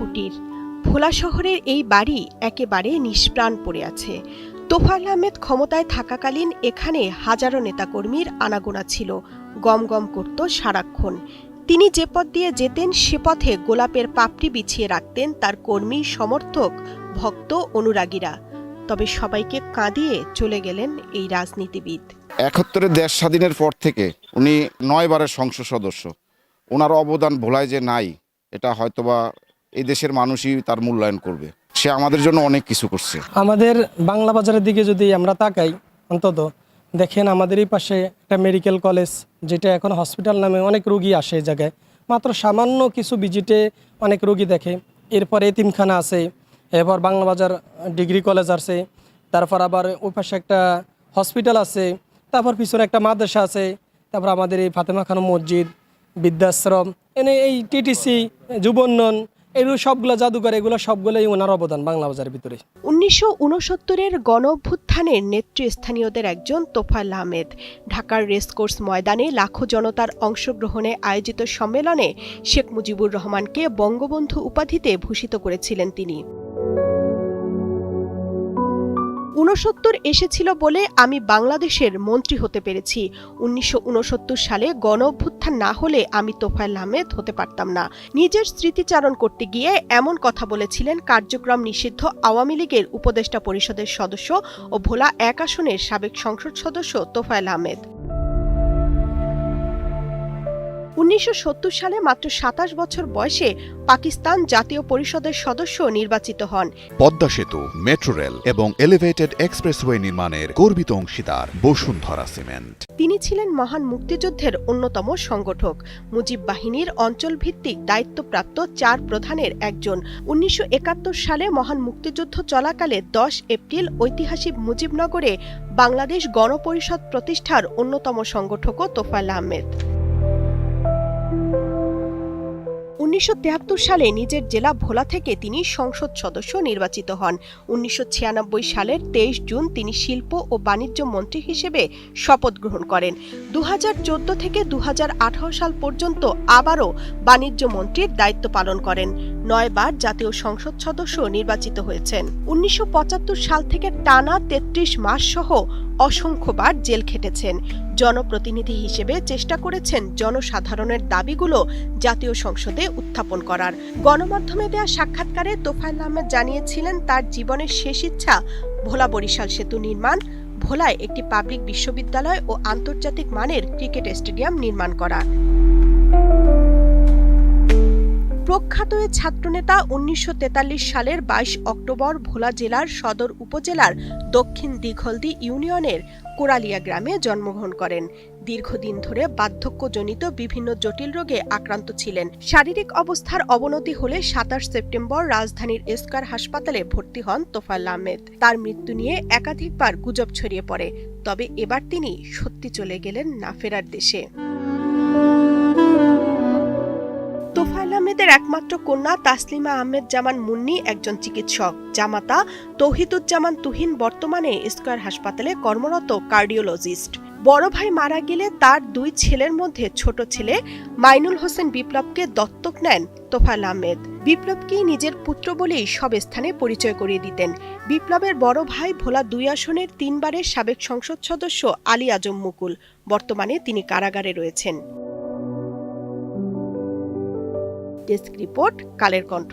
কুটির। ভোলা শহরের এই বাড়ি একেবারে নিষ্প্রাণ পড়ে আছে। তোফায়েল আহমেদ ক্ষমতায় থাকাকালীন এখানে হাজারো নেতাকর্মীর আনাগোনা ছিল, গম গম করত সারাক্ষণ। তিনি যে পথ দিয়ে যেতেন সে পথে গোলাপের পাপড়ি বিছিয়ে রাখতেন তার কর্মী, সমর্থক, ভক্ত, অনুরাগীরা। তবে সবাইকে কাঁদিয়ে চলে গেলেন এই রাজনীতিবিদ। ৭১ দেশ স্বাধীনের পর থেকে উনি ৯ বারের সংসদ সদস্য। ওনার অবদান ভোলায় যে নাই, এটা হয়তোবা এই দেশের মানুষই তার মূল্যায়ন করবে। সে আমাদের জন্য অনেক কিছু করছে। আমাদের বাংলা বাজারের দিকে যদি আমরা তাকাই, অন্তত দেখেন আমাদের এই পাশে একটা মেডিকেল কলেজ, যেটা এখন হসপিটাল নামে, অনেক রোগী আসে এই জায়গায়। মাত্র সামান্য কিছু ভিজিটে অনেক রোগী দেখে। এরপরে এতিমখানা আছে, এরপর বাংলা বাজার ডিগ্রি কলেজ আছে, তারপর আবার ওই পাশে একটা হসপিটাল আছে, তারপর পিছনে একটা মাদ্রাসা আছে, তারপর আমাদের এই ফাতেমা খানম মসজিদ, বৃদ্ধাশ্রম, এনে এই টিটিসি, যুব উন্নয়ন, এগুলো সবগুলো জাদুঘর, এগুলো সবগুলোই ওনার অবদান বাংলা বাজারের ভিতরে। ১৯৬৯-এর গণ অভ্যুত্থানের নেতৃস্থানীয়দের একজন তোফায়েল আহমেদ। ঢাকার রেসকোর্স ময়দানে লাখো জনতার অংশগ্রহণে আয়োজিত সম্মেলনে শেখ মুজিবুর রহমানকে বঙ্গবন্ধু উপাধিতে ভূষিত করেছিলেন তিনি। ৬৯ এসেছিল বলে আমি বাংলাদেশের মন্ত্রী হতে পেরেছি। ১৯৬৯ সালে গণ অভ্যুত্থান না হলে আমি তোফায়েল আহমেদ হতে পারতাম না। নিজের স্মৃতিচারণ করতে গিয়ে এমন কথা বলেছিলেন কার্যক্রম নিষিদ্ধ আওয়ামী লীগের উপদেষ্টা পরিষদের সদস্য ও ভোলা ১ আসনের সাবেক সংসদ সদস্য তোফায়েল আহমেদ। ১৯৭০ সালে মাত্র ২৭ বছর বয়সে পাকিস্তান জাতীয় পরিষদের সদস্য নির্বাচিত হন। পদ্মা সেতু, মেট্রো রেল এবং এলিভেটেড এক্সপ্রেসওয়ে নির্মাণের গর্বিত অংশীদার বসুন্ধরা সিমেন্ট। তিনি ছিলেন মহান মুক্তিযুদ্ধের অন্যতম সংগঠক, মুজিব বাহিনীর অঞ্চলভিত্তিক দায়িত্বপ্রাপ্ত ৪ প্রধানের একজন। ১৯৭১ সালে মহান মুক্তিযুদ্ধ চলাকালে ১০ এপ্রিল ঐতিহাসিক মুজিবনগরে বাংলাদেশ গণপরিষদ প্রতিষ্ঠার অন্যতম সংগঠকও তোফায়েল আহমেদ। ১৯৭৩ সালে নিজের জেলা ভোলা থেকে তিনি সংসদ সদস্য নির্বাচিত হন। ১৯৯৬ সালের ২৩ জুন তিনি শিল্প ও বাণিজ্য মন্ত্রী হিসেবে শপথ গ্রহণ করেন। ২০১৪ থেকে ২০১৮ সাল পর্যন্ত আবারও বাণিজ্য মন্ত্রীর দায়িত্ব পালন করেন। ৯ বার জাতীয় সংসদ সদস্য নির্বাচিত হয়েছেন। ১৯৭৫ সাল থেকে টানা ৩৩ মাস সহ অসংখ্যবার জেল খেটেছেন। জনপ্রতিনিধি হিসেবে চেষ্টা করেছেন জনসাধারণের দাবিগুলো জাতীয় সংসদে উত্থাপন করার। গণমাধ্যমে দেয়া সাক্ষাৎকারে তোফায়েল আহমেদ জানিয়েছিলেন তার জীবনের শেষ ইচ্ছা ভোলা বরিশাল সেতু নির্মাণ, ভোলায় একটি পাবলিক বিশ্ববিদ্যালয় ও আন্তর্জাতিক মানের ক্রিকেট স্টেডিয়াম নির্মাণ করা। প্রখ্যাত এ ছাত্রনেতা ১৯৪৩ সালের ২২ অক্টোবর ভোলা জেলার সদর উপজেলার দক্ষিণ দিঘলদি ইউনিয়নের কোরালিয়া গ্রামে জন্মগ্রহণ করেন। দীর্ঘদিন ধরে বার্ধক্যজনিত বিভিন্ন জটিল রোগে আক্রান্ত ছিলেন। শারীরিক অবস্থার অবনতি হলে ২৭ সেপ্টেম্বর রাজধানীর স্কয়ার হাসপাতালে ভর্তি হন তোফায়েল আহমেদ। তার মৃত্যু নিয়ে একাধিকবার গুজব ছড়িয়ে পড়ে, তবে এবার তিনি সত্যি চলে গেলেন না ফেরার দেশে। তোফায়েল আহমেদের একমাত্র কন্যা তাসলিমা আহমেদ জামান মুন্নি একজন চিকিৎসক। জামাতা তৌহিদুজ্জামান তুহিন বর্তমানে স্কয়ার হাসপাতালে কর্মরত কার্ডিওলজিস্ট। বড় ভাই মারা গেলে তার ২ ছেলের মধ্যে ছোট ছেলে মাইনুল হোসেন বিপ্লবকে দত্তক নেন তোফায়েল আহমেদ। বিপ্লবকেই নিজের পুত্র বলেই সব স্থানে পরিচয় করিয়ে দিতেন। বিপ্লবের বড় ভাই ভোলা ২ আসনের ৩ বারের সাবেক সংসদ সদস্য আলী আজম মুকুল। বর্তমানে তিনি কারাগারে রয়েছেন। Desk report, Kaler Kantho.